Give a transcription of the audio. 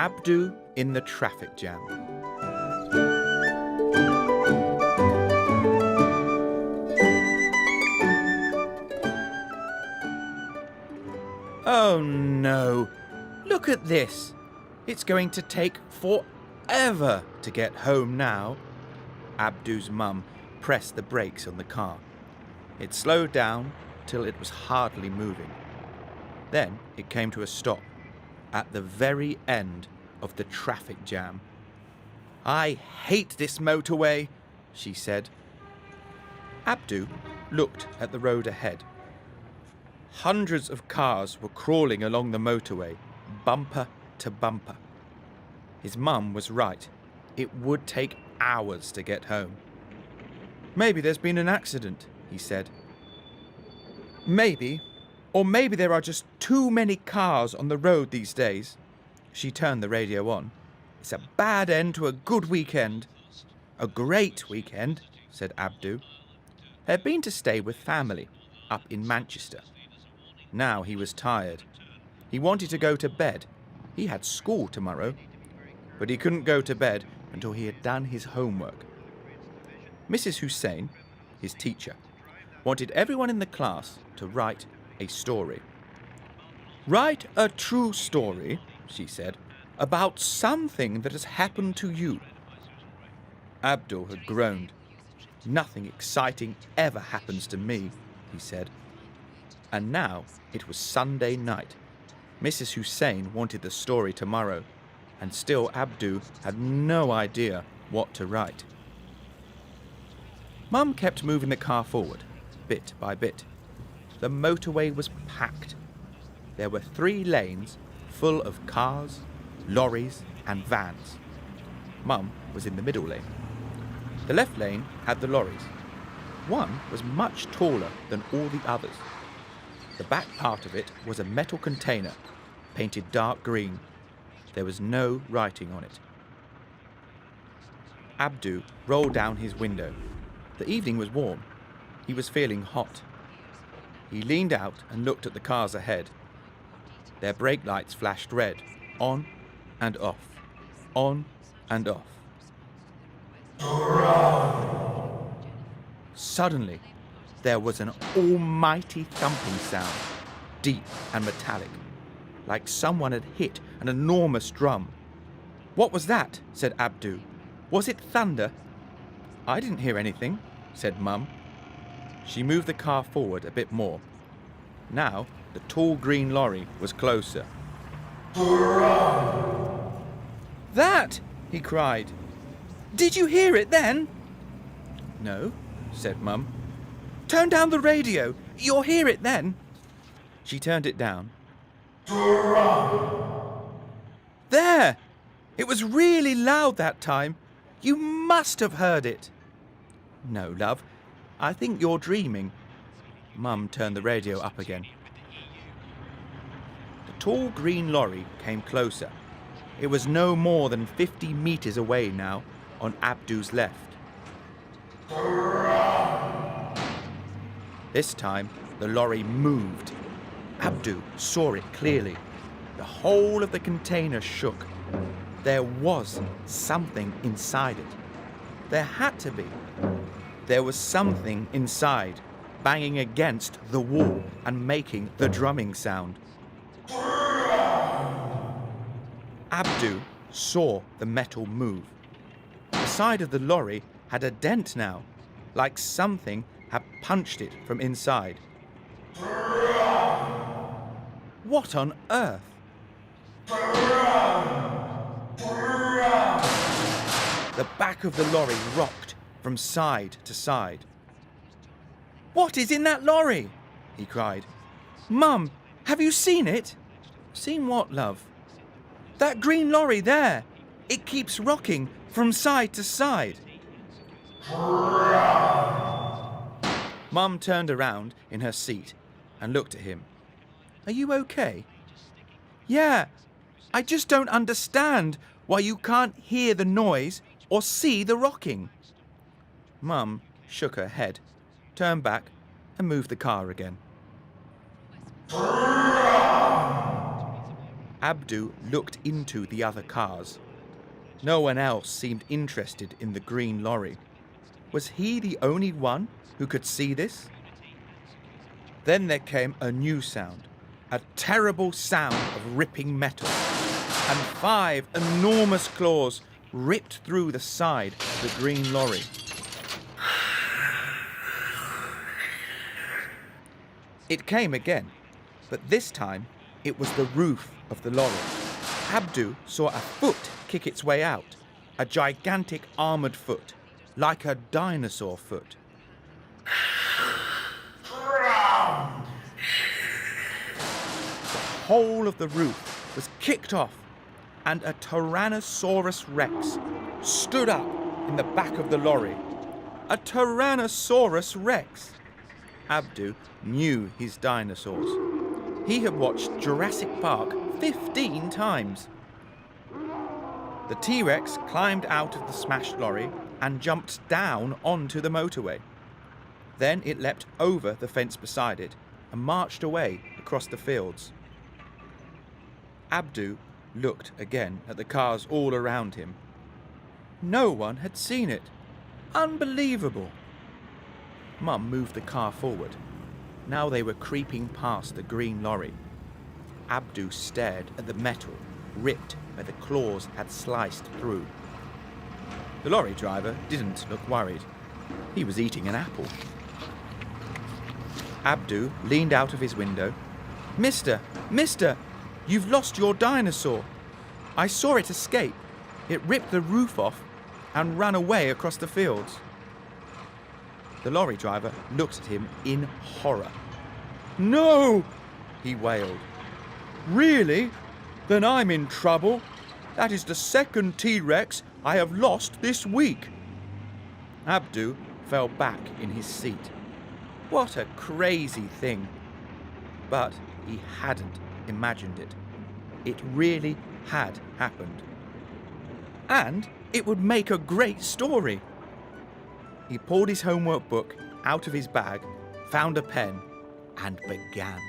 Abdu in the traffic jam. Oh no, look at this. It's going to take forever to get home now. Abdu's mum pressed the brakes on the car. It slowed down till it was hardly moving. Then it came to a stop at the very end of the traffic jam. "I hate this motorway," she said. Abdu looked at the road ahead. Hundreds of cars were crawling along the motorway, bumper to bumper. His mum was right. It would take hours to get home. "Maybe there's been an accident," he said. "Maybe. Or maybe there are just too many cars on the road these days." She turned the radio on. "It's a bad end to a good weekend." "A great weekend," said Abdu. They'd been to stay with family up in Manchester. Now he was tired. He wanted to go to bed. He had school tomorrow. But he couldn't go to bed until he had done his homework. Mrs. Hussein, his teacher, wanted everyone in the class to write a story. "Write a true story," she said, "about something that has happened to you." Abdul had groaned. "Nothing exciting ever happens to me," he said. And now it was Sunday night. Mrs. Hussein wanted the story tomorrow, and still Abdu had no idea what to write. Mum kept moving the car forward, bit by bit. The motorway was packed. There were 3 lanes full of cars, lorries and vans. Mum was in the middle lane. The left lane had the lorries. One was much taller than all the others. The back part of it was a metal container, painted dark green. There was no writing on it. Abdu rolled down his window. The evening was warm. He was feeling hot. He leaned out and looked at the cars ahead. Their brake lights flashed red, on and off, on and off. Suddenly, there was an almighty thumping sound, deep and metallic, like someone had hit an enormous drum. "What was that?" said Abdu. "Was it thunder?" "I didn't hear anything," said Mum. She moved the car forward a bit more. Now the tall green lorry was closer. "That!" he cried. "Did you hear it then?" "No," said Mum. "Turn down the radio. You'll hear it then." She turned it down. "There! It was really loud that time. You must have heard it." "No, love. I think you're dreaming." Mum turned the radio up again. The tall green lorry came closer. It was no more than 50 meters away now, on Abdu's left. This time, the lorry moved. Abdu saw it clearly. The whole of the container shook. There was something inside it. There had to be. There was something inside, banging against the wall and making the drumming sound. Abdu saw the metal move. The side of the lorry had a dent now, like something had punched it from inside. What on earth? The back of the lorry rocked from side to side. "What is in that lorry?" he cried. "Mum, have you seen it?" "Seen what, love?" "That green lorry there. It keeps rocking from side to side." Mum turned around in her seat and looked at him. "Are you okay?" "Yeah, I just don't understand why you can't hear the noise or see the rocking." Mum shook her head, turned back and moved the car again. Abdu looked into the other cars. No one else seemed interested in the green lorry. Was he the only one who could see this? Then there came a new sound, a terrible sound of ripping metal, and 5 enormous claws ripped through the side of the green lorry. It came again, but this time it was the roof of the lorry. Abdu saw a foot kick its way out, a gigantic armoured foot, like a dinosaur foot. The whole of the roof was kicked off, and a Tyrannosaurus Rex stood up in the back of the lorry. A Tyrannosaurus Rex! Abdu knew his dinosaurs. He had watched Jurassic Park 15 times. The T-Rex climbed out of the smashed lorry and jumped down onto the motorway. Then it leapt over the fence beside it and marched away across the fields. Abdu looked again at the cars all around him. No one had seen it. Unbelievable! Mum moved the car forward. Now they were creeping past the green lorry. Abdu stared at the metal, ripped where the claws had sliced through. The lorry driver didn't look worried. He was eating an apple. Abdu leaned out of his window. Mister, you've lost your dinosaur. I saw it escape. It ripped the roof off and ran away across the fields. The lorry driver looked at him in horror. No, he wailed. Really? Then I'm in trouble. That is the second T-Rex I have lost this week. Abdu fell back in his seat. What a crazy thing. But he hadn't imagined it. It really had happened. And it would make a great story. He pulled his homework book out of his bag, found a pen, and began.